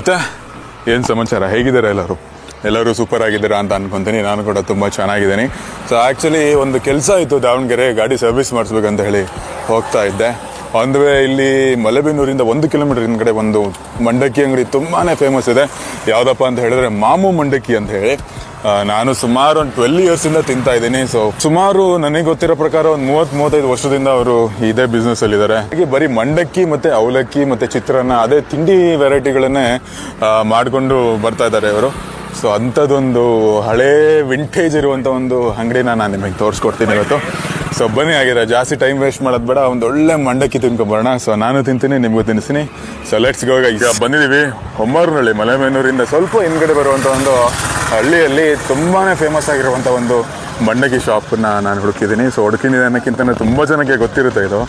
ಮತ್ತೆ ಏನು ಸಮಾಚಾರ, ಹೇಗಿದ್ದಾರೆ ಎಲ್ಲರೂ ಸೂಪರ್ ಆಗಿದ್ದೀರಾ ಅಂತ ಅನ್ಕೊಂತೀನಿ. ನಾನು ಕೂಡ ತುಂಬ ಚೆನ್ನಾಗಿದ್ದೀನಿ. ಸೊ ಆ್ಯಕ್ಚುಲಿ ಒಂದು ಕೆಲಸ ಇತ್ತು, ದಾವಣಗೆರೆ ಗಾಡಿ ಸರ್ವಿಸ್ ಮಾಡಿಸ್ಬೇಕಂತ ಹೇಳಿ ಹೋಗ್ತಾ ಇದ್ದೆ. ಒಂದು ವೇ ಇಲ್ಲಿ ಮಲೆಬೆನ್ನೂರಿಂದ 1 ಕಿಲೋಮೀಟರ್ ಹಿಂದ್ಗಡೆ ಒಂದು ಮಂಡಕ್ಕಿ ಅಂಗಡಿ ತುಂಬಾ ಫೇಮಸ್ ಇದೆ. ಯಾವುದಪ್ಪ ಅಂತ ಹೇಳಿದ್ರೆ ಮಾಮು ಮಂಡಕ್ಕಿ ಅಂತ ಹೇಳಿ. ನಾನು ಸುಮಾರು ಒಂದು 12 ಇಯರ್ಸಿಂದ ತಿಂತಾ ಇದ್ದೀನಿ. ಸೊ ಸುಮಾರು ನನಗೆ ಗೊತ್ತಿರೋ ಪ್ರಕಾರ ಒಂದು 30-35 ವರ್ಷದಿಂದ ಅವರು ಇದೇ ಬಿಸ್ನೆಸ್ ಅಲ್ಲಿ ಇದ್ದಾರೆ. ಹಾಗೆ ಬರೀ ಮಂಡಕ್ಕಿ ಮತ್ತೆ ಅವಲಕ್ಕಿ ಮತ್ತೆ ಚಿತ್ರಾನ್ನ ಅದೇ ತಿಂಡಿ ವೆರೈಟಿಗಳನ್ನೇ ಮಾಡಿಕೊಂಡು ಬರ್ತಾ ಇದ್ದಾರೆ ಇವರು. ಸೊ ಅಂಥದ್ದೊಂದು ಹಳೇ ವಿಂಟೇಜ್ ಇರುವಂಥ ಒಂದು ಅಂಗಡಿನ ನಾನು ನಿಮಗೆ ತೋರಿಸ್ಕೊಡ್ತೀನಿ ಇವತ್ತು. ಸೊ ಬನ್ನಿ, ಆಗಿರ ಜಾಸ್ತಿ ಟೈಮ್ ವೇಸ್ಟ್ ಮಾಡೋದು ಬೇಡ, ಒಂದು ಒಳ್ಳೆ ಮಂಡಕ್ಕಿ ತಿನ್ಕೊಂಬರೋಣ. ಸೊ ನಾನು ತಿಂತೀನಿ, ನಿಮಗೂ ತಿನ್ನಿಸ್ತೀನಿ. So let's go. ಈಗ ಬಂದಿದ್ದೀವಿ ಹೊಮ್ಮರ್ನಹಳ್ಳಿ, ಮಲೆಬೆನ್ನೂರಿಂದ ಸ್ವಲ್ಪ ಹಿಂದ್ಗಡೆ ಬರುವಂಥ ಒಂದು ಹಳ್ಳಿಯಲ್ಲಿ ತುಂಬಾ ಫೇಮಸ್ ಆಗಿರುವಂಥ ಒಂದು ಮಂಡಕ್ಕಿ ಶಾಪನ್ನ ನಾನು ಹುಡುಕಿದ್ದೀನಿ. ಸೊ ಹುಡುಕಿದ್ದೀನಿ ಅನ್ನೋಕ್ಕಿಂತ ತುಂಬ ಜನಕ್ಕೆ ಗೊತ್ತಿರುತ್ತೆ ಇದು.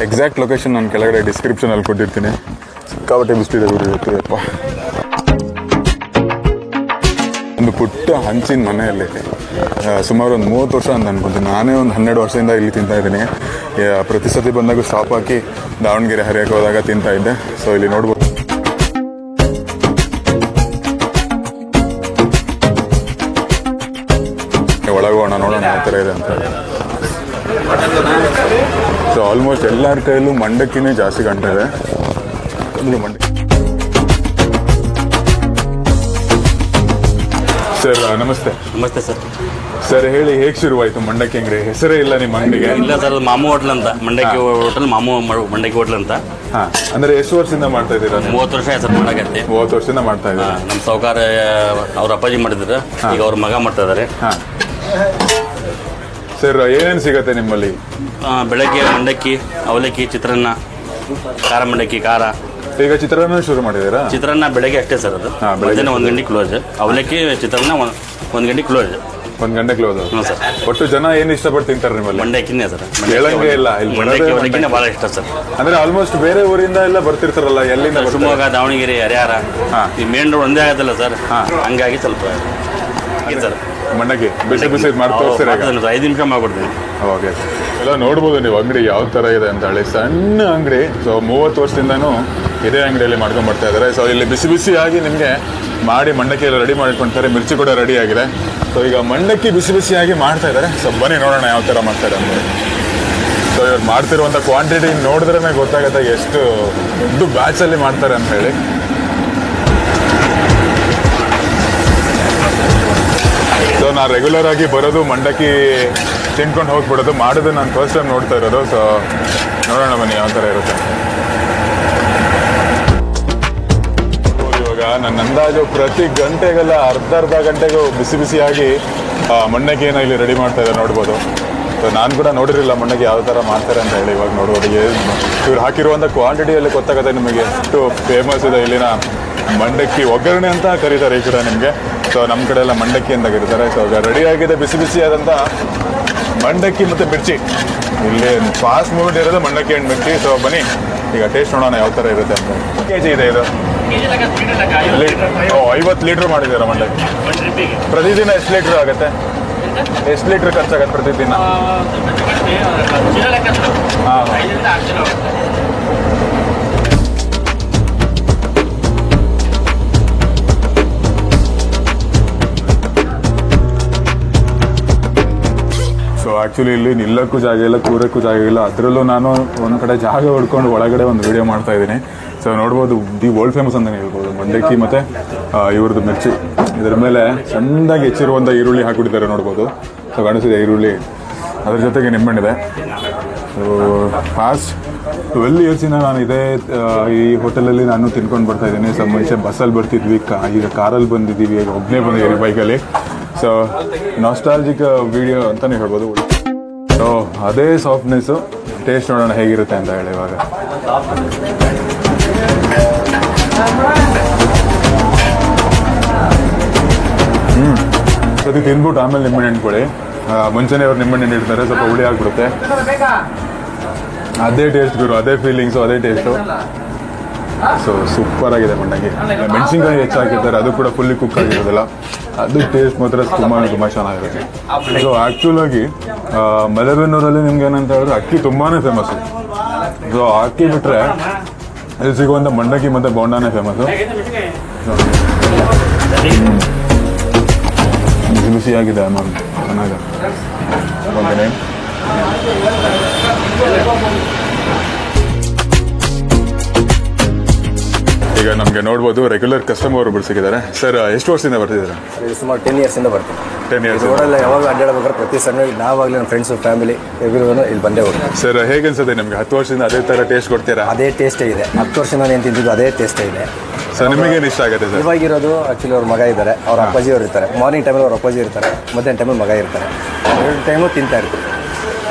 ಎಕ್ಸಾಕ್ಟ್ ಲೊಕೇಶನ್ ನಾನು ಕೆಳಗಡೆ ಡಿಸ್ಕ್ರಿಪ್ಷನಲ್ಲಿ ಕೊಟ್ಟಿರ್ತೀನಿ. ಸಿಕ್ಕಾಪಟ್ಟೆ ಬಿಸ್ತಿದೆ ಗೊತ್ತಿದೆಯಪ್ಪ. ಒಂದು ಪುಟ್ಟ ಹಂಚಿನ ಮನೆಯಲ್ಲಿ ಸುಮಾರು ಒಂದು 30 ವರ್ಷ ಅಂತ ಅನ್ಕೊಂತೀನಿ. ನಾನೇ ಒಂದು 12 ವರ್ಷದಿಂದ ಇಲ್ಲಿ ತಿಂತಾ ಇದ್ದೀನಿ. ಪ್ರತಿ ಸತಿ ಬಂದಾಗ ಸ್ಟಾಪ್ ಹಾಕಿ ದಾವಣಗೆರೆ ಹರಿಯಕ್ಕೆ ಹೋದಾಗ ತಿಂತಾ ಇದ್ದೆ. ಸೊ ಇಲ್ಲಿ ನೋಡ್ಬೋದು, ಒಳಗೋಣ, ನೋಡೋಣ ಯಾವ ಥರ ಇದೆ ಅಂತ. ಸೊ ಆಲ್ಮೋಸ್ಟ್ ಎಲ್ಲರ ಕೈಯಲ್ಲೂ ಮಂಡಕ್ಕಿನೇ ಜಾಸ್ತಿ ಕಾಣ್ತಾ ಇದೆ. ಮಂಡಕ್ಕಿ ಸರ್, ನಮಸ್ತೆ. ನಮಸ್ತೆ ಸರ್. ಸರ್ ಹೇಳಿ, ಹೇಗೆ ಶುರುವಾಯಿತು ಮಂಡಕ್ಕಿ ಅಂಗಡಿ? ಹೆಸರೇ ಇಲ್ಲ ನಿಮ್ಮ ಅಂಗಡಿಗೆ? ಇಲ್ಲ ಸರ್, ಮಾಮು ಹೋಟ್ಲ್ ಅಂತ, ಮಂಡಕ್ಕಿ ಹೋಟೆಲ್ ಮಾಮು ಮಂಡಕ್ಕಿ ಹೋಟ್ಲ್ ಅಂತ. ಹಾಂ, ಅಂದರೆ ಎಷ್ಟು ವರ್ಷದಿಂದ ಮಾಡ್ತಾ ಇದ್ದೀರಾ? 30 ವರ್ಷ ಸರ್ ಮಾಡಕತ್ತೆ. 30 ವರ್ಷದಿಂದ ಮಾಡ್ತಾ ಇದ್ದೀರಾ? ನಮ್ಮ ಸಾಹುಕಾರ ಅವ್ರ ಅಪ್ಪಾಜಿ ಮಾಡಿದ್ರು, ಈಗ ಅವ್ರ ಮಗ ಮಾಡ್ತಾ ಇದ್ದಾರೆ. ಹಾಂ ಸರ್, ಏನೇನು ಸಿಗತ್ತೆ ನಿಮ್ಮಲ್ಲಿ? ಬೆಳಗ್ಗೆ ಮಂಡಕ್ಕಿ, ಅವಲಕ್ಕಿ, ಚಿತ್ರಾನ್ನ, ಖಾರ ಮಂಡಕ್ಕಿ, ಖಾರ. ಈಗ ಚಿತ್ರಾನ್ನ ಶುರು ಮಾಡಿದ್ದೀರಾ? ಚಿತ್ರಾನ್ನ ಬೆಳಗ್ಗೆ ಅಷ್ಟೇ ಸರ್, ಅದು ಮಧ್ಯಾಹ್ನ 1 ಗಂಟೆ ಕ್ಲೋಸ್. ಅವಲಕ್ಕಿ ಚಿತ್ರಾನ್ನ 1 ಗಂಟೆ ಕ್ಲೋಸ್. 1 ಗಂಟೆ ಕ್ಲೋಸ್. ಹ್ಞೂ ಸರ್. ಒಟ್ಟು ಜನ ಏನು ಇಷ್ಟಪಟ್ಟು ತಿಂತಾರೆ ನಿಮ್ಮಲ್ಲಿ? ಮಂಡಕ್ಕಿನೇ ಸರ್. ಹೇಳಂಗೆ ಇಲ್ಲ, ಮಂಡಕ್ಕಿ ಅವಲಕ್ಕಿನೇ ಭಾಳ ಇಷ್ಟ ಸರ್. ಅಂದ್ರೆ ಆಲ್ಮೋಸ್ಟ್ ಬೇರೆ ಊರಿಂದ ಎಲ್ಲ ಬರ್ತಿರ್ತಾರಲ್ಲ, ಎಲ್ಲಿಂದ? ಶಿವಮೊಗ್ಗ, ದಾವಣಗೆರೆ, ಹರಿಹರ, ಈ ಮೇನ್ ರೋಡ್ ಒಂದೇ ಆಗತ್ತಲ್ಲ ಸರ್, ಹಂಗಾಗಿ ಸ್ವಲ್ಪ ಸರ್ ಮಂಡಕ್ಕಿ ಬಿಸಿ ಬಿಸಿ ಮಾಡಿ ತೋರಿಸ್ತೀರಾ? 5 ನಿಮಿಷ ಮಾಡ್ಕೊಡ್ತೀನಿ. ಓಕೆ, ಎಲ್ಲ ನೋಡ್ಬೋದು ನೀವು ಅಂಗಡಿ ಯಾವ ಥರ ಇದೆ ಅಂತ ಹೇಳಿ. ಸಣ್ಣ ಅಂಗಡಿ. ಸೊ 30 ವರ್ಷದಿಂದನೂ ಇದೇ ಅಂಗಡಿಯಲ್ಲಿ ಮಾಡ್ಕೊಂಡು ಬರ್ತಾ ಇದ್ದಾರೆ. ಸೊ ಇಲ್ಲಿ ಬಿಸಿ ಬಿಸಿಯಾಗಿ ನಿಮಗೆ ಮಾಡಿ ಮಂಡಕ್ಕಿ ಎಲ್ಲ ರೆಡಿ ಮಾಡಿಕೊಳ್ತಾರೆ. ಮಿರ್ಚಿ ಕೂಡ ರೆಡಿ ಆಗಿದೆ. ಸೊ ಈಗ ಮಂಡಕ್ಕಿ ಬಿಸಿ ಬಿಸಿಯಾಗಿ ಮಾಡ್ತಾ ಇದ್ದಾರೆ. ಸೊ ಬನ್ನಿ ನೋಡೋಣ ಯಾವ ಥರ ಮಾಡ್ತಾರೆ ಅಂತ. ಸೊ ಇವ್ರು ಮಾಡ್ತಿರುವಂಥ ಕ್ವಾಂಟಿಟಿ ನೋಡಿದ್ರೇ ಗೊತ್ತಾಗುತ್ತೆ ಎಷ್ಟು ದೊಡ್ಡ ಬ್ಯಾಚಲ್ಲಿ ಮಾಡ್ತಾರೆ ಅಂತ ಹೇಳಿ. ಸೊ ನಾನು ರೆಗ್ಯುಲರ್ ಆಗಿ ಬರೋದು ಮಂಡಕ್ಕಿ ತಿನ್ಕೊಂಡು ಹೋಗ್ಬಿಡೋದು, ಮಾಡೋದು ನಾನು ಫಸ್ಟ್ ಟೈಮ್ ನೋಡ್ತಾ ಇರೋದು. ಸೊ ನೋಡೋಣ ಬನ್ನಿ ಯಾವ ಥರ ಇರುತ್ತೆ. ಇವಾಗ ನನ್ನ ಅಂದಾಜು ಪ್ರತಿ ಗಂಟೆಗೆಲ್ಲ ಅರ್ಧ ಗಂಟೆಗೂ ಬಿಸಿ ಬಿಸಿಯಾಗಿ ಮಂಡಕ್ಕಿಯನ್ನು ಇಲ್ಲಿ ರೆಡಿ ಮಾಡ್ತಾ ಇದ್ದಾರೆ, ನೋಡ್ಬೋದು. ಸೊ ನಾನು ಕೂಡ ನೋಡಿರಲಿಲ್ಲ ಮಂಡಕ್ಕಿ ಯಾವ ಥರ ಮಾಡ್ತಾರೆ ಅಂತ ಹೇಳಿ. ಇವಾಗ ನೋಡ್ಬೋದು, ಇವ್ರು ಹಾಕಿರುವಂಥ ಕ್ವಾಂಟಿಟಿಯಲ್ಲಿ ಗೊತ್ತಾಗುತ್ತೆ ನಿಮಗೆ ಎಷ್ಟು ಫೇಮಸ್ ಇದೆ ಇಲ್ಲಿನ ಮಂಡಕ್ಕಿ. ಒಗ್ಗರಣೆ ಅಂತ ಕರೀತಾರೆ ಈ ಕಡೆ ನಿಮಗೆ. ಸೊ ನಮ್ಮ ಕಡೆ ಎಲ್ಲ ಮಂಡಕ್ಕಿ ಅಂತ ಕರೀತಾರೆ. ಸೊ ರೆಡಿಯಾಗಿದೆ ಬಿಸಿ ಬಿಸಿಯಾದಂಥ ಮಂಡಕ್ಕಿ ಮತ್ತು ಮಿರ್ಚಿ. ಇಲ್ಲಿ ಫಾಸ್ಟ್ ಮೂವ್ಮೆಂಟ್ ಇರೋದು ಮಂಡಕ್ಕಿ ಆ್ಯಂಡ್ ಮಿರ್ಚಿ. ಸೊ ಬನ್ನಿ ಈಗ ಟೇಸ್ಟ್ ನೋಡೋಣ ಯಾವ ಥರ ಇರುತ್ತೆ ಅಂತ. ಕೆಜಿ ಇದೆ ಇದು? 50 ಲೀಟ್ರ್ ಮಾಡಿದ್ದೀರಾ ಮಂಡಕ್ಕಿ? ಪ್ರತಿದಿನ ಎಷ್ಟು ಲೀಟ್ರ್ ಆಗುತ್ತೆ? ಎಷ್ಟು ಲೀಟ್ರ್ ಖರ್ಚಾಗತ್ತೆ ಪ್ರತಿದಿನ? ಹಾಂ, ಸೊ ಆ್ಯಕ್ಚುಲಿ ಇಲ್ಲಿ ನಿಲ್ಲಕ್ಕೂ ಜಾಗ ಇಲ್ಲ, ಕೂರಕ್ಕೂ ಜಾಗ ಇಲ್ಲ. ಅದರಲ್ಲೂ ನಾನು ಒಂದು ಕಡೆ ಜಾಗ ಹುಡ್ಕೊಂಡು ಒಳಗಡೆ ಒಂದು ವಿಡಿಯೋ ಮಾಡ್ತಾ ಇದ್ದೀನಿ. ಸೊ ನೋಡ್ಬೋದು, ದಿ ವರ್ಲ್ಡ್ ಫೇಮಸ್ ಅಂತಲೇ ಹೇಳ್ಬೋದು ಮಂಡಕ್ಕಿ ಮತ್ತು ಇವ್ರದ್ದು ಮಿರ್ಚಿ. ಇದರ ಮೇಲೆ ಚೆಂದಾಗಿ ಹೆಚ್ಚಿರುವಂಥ ಈರುಳ್ಳಿ ಹಾಕಿಬಿಟ್ಟಿದ್ದಾರೆ, ನೋಡ್ಬೋದು. ಸೊ ಕಾಣಿಸಿದೆ ಈರುಳ್ಳಿ, ಅದ್ರ ಜೊತೆಗೆ ನಿಂಬೆಹಣ್ಣಿದೆ. ಸೊ ಫಾಸ್ಟ್ 12 ಇಯರ್ಸಿಂದ ನಾನು ಇದೇ ಈ ಹೋಟೆಲಲ್ಲಿ ನಾನು ತಿನ್ಕೊಂಡು ಬರ್ತಾ ಇದ್ದೀನಿ. ಸೊ ಮುಂಚೆ ಬಸ್ಸಲ್ಲಿ ಬರ್ತಿದ್ವಿ, ಈಗ ಕಾರಲ್ಲಿ ಬಂದಿದ್ದೀವಿ, ಈಗ ಒಬ್ಬನೇ ಬಂದಿದ್ದೀವಿ ಬೈಕಲ್ಲಿ. ಸೊ ನಾಸ್ಟಾಲಜಿಕ್ ವಿಡಿಯೋ ಅಂತಲೇ ಹೇಳ್ಬೋದು. ಸೊ ಅದೇ ಸಾಫ್ಟ್ನೆಸ್ಸು. ಟೇಸ್ಟ್ ನೋಡೋಣ ಹೇಗಿರುತ್ತೆ ಅಂತ ಹೇಳಿ. ಇವಾಗ ಸತಿ ತಿಂದ್ಬಿಟ್ಟು ಆಮೇಲೆ ನಿಂಬೆಹಣ್ಣು ಹಣ್ಕೊಳಿ. ಮುಂಚೆನೇ ಅವ್ರು ನಿಂಬೆಹಣ್ಣು ಇಡ್ತಾರೆ, ಸ್ವಲ್ಪ ಹುಳಿ ಆಗಿಬಿಡುತ್ತೆ. ಅದೇ ಟೇಸ್ಟ್ ಗುರು, ಅದೇ ಫೀಲಿಂಗ್ಸು, ಅದೇ ಟೇಸ್ಟು. ಸೊ ಸೂಪರ್ ಆಗಿದೆ ಮಂಡಕ್ಕಿ. ಮೆಣಸಿನ್ಕಾಯಿ ಹೆಚ್ಚಾಕಿರ್ತಾರೆ, ಅದು ಕೂಡ ಫುಲ್ಲಿ ಕುಕ್ ಆಗಿರೋದಿಲ್ಲ. ಅದು ಟೇಸ್ಟ್ ಮಾತ್ರ ತುಂಬ ಚೆನ್ನಾಗಿರುತ್ತೆ. ಸೊ ಆ್ಯಕ್ಚುಲಾಗಿ ಮಲೆಬೆನ್ನೂರಲ್ಲಿ ನಿಮ್ಗೆ ಏನಂತ ಹೇಳಿದ್ರೆ ಅಕ್ಕಿ ತುಂಬಾ ಫೇಮಸ್ಸು. ಸೊ ಅಕ್ಕಿ ಬಿಟ್ಟರೆ ಇಲ್ಲಿ ಸಿಗುವಂಥ ಮಂಡಕ್ಕಿ ಮತ್ತು ಬೋಂಡಾನೇ ಫೇಮಸ್ಸು. ಬಿಸಿ ಬಿಸಿಯಾಗಿದೆ ಮ್ಯಾಮ್, ಚೆನ್ನಾಗಿ ಬಂದೇನೆ. ಈಗ ನಮಗೆ ನೋಡ್ಬೋದು ರೆಗ್ಯುಲರ್ ಕಸ್ಟಮರ್ ಒಬ್ಬರು ಸಿಕ್ಕಿದ್ದಾರೆ. ಸರ್ ಎಷ್ಟು ವರ್ಷದಿಂದ ಬರ್ತಿದ್ದಾರೆ? ಸುಮಾರು 10 ಇಯರ್ಸಿಂದ ಬರ್ತೀನಿ. 10 ಇಯರ್ಸ್. ರೋಡಲ್ಲಿ ಯಾವಾಗ ಅಡ್ಡಾಡಬೇಕಾದ್ರೆ ಪ್ರತಿ ಸಣ್ಣ ನಾವಾಗಲಿ ನಮ್ಮ ಫ್ರೆಂಡ್ಸು ಫ್ಯಾಮಿಲಿ ಎವ್ರಿವನು ಇಲ್ಲಿ ಬಂದೇ ಹೋಗ್ತೀವಿ. ಸರ್ ಹೇಗೆ ಅನ್ಸುತ್ತೆ ನಿಮಗೆ? 10 ವರ್ಷದಿಂದ ಅದೇ ಥರ ಟೇಸ್ಟ್ ಕೊಡ್ತೀರಾ? ಅದೇ ಟೇಸ್ಟೇ ಇದೆ. 10 ವರ್ಷದಿಂದ ಏನು ತಿಂದಿದ್ದು ಅದೇ ಟೇಸ್ಟೇ ಇದೆ. ಸರ್ ನಿಮಗೇನು ಇಷ್ಟ ಆಗುತ್ತೆ ಸರ್? ಇವಾಗಿರೋದು ಆ್ಯಕ್ಚುಲಿ ಅವ್ರ ಮಗ ಇದ್ದಾರೆ, ಅವ್ರ ಅಪ್ಪಾಜಿ ಅವ್ರು ಇರ್ತಾರೆ. ಮಾರ್ನಿಂಗ್ ಟೈಮಲ್ಲಿ ಅವ್ರ ಅಪ್ಪಾಜಿ ಇರ್ತಾರೆ, ಮಧ್ಯಾಹ್ನ ಟೈಮಲ್ಲಿ ಮಗ ಇರ್ತಾರೆ. 2 ಟೈಮು ತಿಂತಾ ಇರ್ತೀವಿ.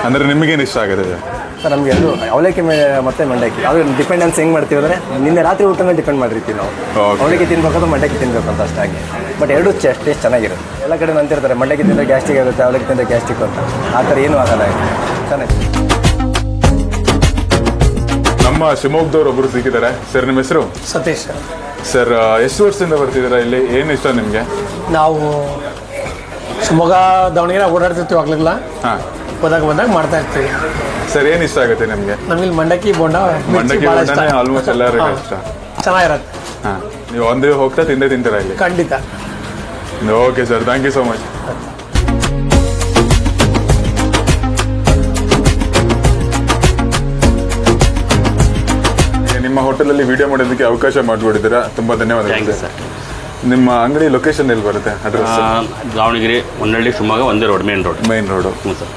ಅಂದರೆ ನಿಮಗೇನು ಇಷ್ಟ ಆಗುತ್ತೆ ಸರ್? ಸರ್ ನಮಗೆ ಎರಡು ಅವಲಕ್ಕಿ ಮತ್ತು ಮಂಡಕ್ಕಿ ಅದು ಡಿಪೆಂಡೆನ್ಸ್ ಹೆಂಗೆ ಮಾಡ್ತೀವಿ ಅಂದರೆ ನಿನ್ನೆ ರಾತ್ರಿ ಊಟನ ಡಿಪೆಂಡ್ ಮಾಡಿರ್ತೀವಿ ನಾವು. ಅವಲಕ್ಕಿ ತಿನ್ಬೇಕಾದ್ರೆ ಮಂಡಕ್ಕಿ ತಿನ್ಬೇಕು ಅಂತ ಅಷ್ಟಾಗಿ. ಬಟ್ ಎರಡು ಟೇಸ್ಟ್ ಚೆನ್ನಾಗಿರುತ್ತೆ. ಎಲ್ಲ ಕಡೆ ಅಂತಿರ್ತಾರೆ ಮಂಡಕ್ಕಿ ತಿಂದರೆ ಗ್ಯಾಸ್ಟ್ರಿಕ್ ಆಗುತ್ತೆ, ಅವಲಕ್ಕಿ ತಿಂದರೆ ಗ್ಯಾಸ್ಟ್ರಿಕ್ ಅಂತ. ಆ ಥರ ಏನೂ ಆಗಲ್ಲ. ಚೆನ್ನಾಗಿ ನಮ್ಮ ಶಿವಮೊಗ್ಗದವ್ರು ಒಬ್ಬರು ಸಿಕ್ಕಿದ್ದಾರೆ. ಸರ್ ನಿಮ್ಮ ಹೆಸರು? ಸತೀಶ್. ಸರ್ ಎಷ್ಟು ವರ್ಷದಿಂದ ಬರ್ತಿದ್ದೀರಾ ಇಲ್ಲಿ? ಏನು ಇಷ್ಟ ನಿಮಗೆ? ನಾವು ಶಿವಮೊಗ್ಗ ದಾವಣಗೆರೆ ಓಡಾಡ್ತಿರ್ತೀವಿ, ಆಗ್ಲಿಲ್ಲ ಹಾಂ, ಬಂದಾಗ ಮಾಡ್ತಾ ಇರ್ತೀವಿ. ಸರ್ ಏನು ಇಷ್ಟ ಆಗುತ್ತೆ ನಿಮಗೆ? ನಮಗೆ ಮಂಡಕ್ಕಿ ಬೋಂಡ ಮಂಡಕ್ಕಿ ಬೋಂಡನೇ ಆಲ್ಮೋಸ್ಟ್ ಎಲ್ಲರಿಗೂ ಇಷ್ಟ. ಚೆನ್ನಾಗಿರತ್ತೆ. ಹಾಂ, ನೀವು ಒಂದೇ ಹೋಗ್ತಾ ತಿಂತೀರಾ ಇಲ್ಲಿ? ಖಂಡಿತ. Okay sir, thank you so much. ನಿಮ್ಮ ಹೋಟೆಲಲ್ಲಿ ವಿಡಿಯೋ ಮಾಡೋದಕ್ಕೆ ಅವಕಾಶ ಮಾಡಿಬಿಟ್ಟಿದ್ದೀರಾ, ತುಂಬ ಧನ್ಯವಾದಗಳು ಸರ್. ನಿಮ್ಮ ಅಂಗಡಿ ಲೊಕೇಶನ್ ಎಲ್ಲಿ ಬರುತ್ತೆ? ಅಡ್ರೆಸ್? ದಾವಣಗೆರೆ, ಹೊನ್ನಳ್ಳಿ, ಶಿವಮೊಗ್ಗ ಒಂದೇ ರೋಡ್, ಮೇನ್ ರೋಡ್. ಹ್ಞೂ ಸರ್.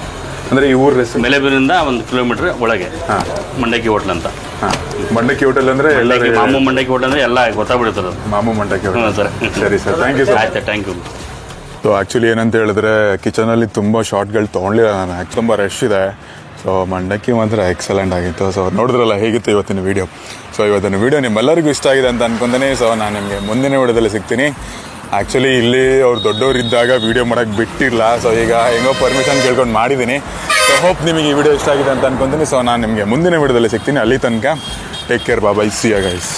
ಅಂದರೆ ಈ ಊರ ಹೆಸರು? ಮೆಲೆಬೀರಿಂದ 1 ಕಿಲೋಮೀಟರ್ ಒಳಗೆ. ಹಾಂ, ಮಂಡಕ್ಕಿ ಹೋಟ್ಲ್ ಅಂತ. ಹಾಂ, ಮಂಡಕ್ಕಿ ಹೋಟೆಲ್ ಅಂದರೆ ಎಲ್ಲರೂ ಮಾಮೂ ಮಂಡಕ್ಕಿ ಹೋಟೆಲ್ ಅಂದರೆ ಎಲ್ಲ ಗೊತ್ತಾಗ್ಬಿಡ್ತದೆ. ಮಾಮೂ ಮಂಡಕ್ಕಿ ಹ್ಞೂ ಹೋಟೆಲ್. ಸರ್. ಸರಿ ಸರ್, ಥ್ಯಾಂಕ್ ಯು ಸರ್. ಆಯ್ತು, ಥ್ಯಾಂಕ್ ಯು. ಸೊ ಆ್ಯಕ್ಚುಲಿ ಏನಂತ ಹೇಳಿದ್ರೆ ಕಿಚನಲ್ಲಿ ತುಂಬ ಶಾರ್ಟ್ಗಳು ತೊಗೊಂಡಿಲ್ಲ ನಾನು, ತುಂಬ ರಶ್ ಇದೆ. ಸೊ ಮಂಡಕ್ಕಿ ಮಾತ್ರ ಎಕ್ಸಲೆಂಟ್ ಆಗಿತ್ತು. ಸೊ ನೋಡಿದ್ರಲ್ಲ ಹೇಗಿತ್ತು ಇವತ್ತಿನ ವೀಡಿಯೋ. ಸೊ ಇವತ್ತಿನ ವೀಡಿಯೋ ನಿಮ್ಮೆಲ್ಲರಿಗೂ ಇಷ್ಟ ಆಗಿದೆ ಅಂತ ಅನ್ಕೊಂತಾನೆ. ಸೊ ನಾನು ನಿಮಗೆ ಮುಂದಿನ ವೀಡಿಯೋದಲ್ಲಿ ಸಿಗ್ತೀನಿ. ಆ್ಯಕ್ಚುಲಿ ಇಲ್ಲಿ ಅವ್ರು ದೊಡ್ಡವರಿದ್ದಾಗ ವೀಡಿಯೋ ಮಾಡೋಕ್ಕೆ ಬಿಟ್ಟಿಲ್ಲ. ಸೊ ಈಗ ಹೆಂಗೋ ಪರ್ಮಿಷನ್ ಕೇಳ್ಕೊಂಡು ಮಾಡಿದ್ದೀನಿ. ಸೊ ಹೋಪ್ ನಿಮಗೆ ಈ ವಿಡಿಯೋ ಇಷ್ಟ ಆಗಿದೆ ಅಂತ ಅನ್ಕೊಂತೀನಿ. ಸೊ ನಾನು ನಿಮಗೆ ಮುಂದಿನ ವೀಡಿಯೋದಲ್ಲಿ ಸಿಗ್ತೀನಿ. ಅಲ್ಲಿ ತನಕ take care, bye, see you guys.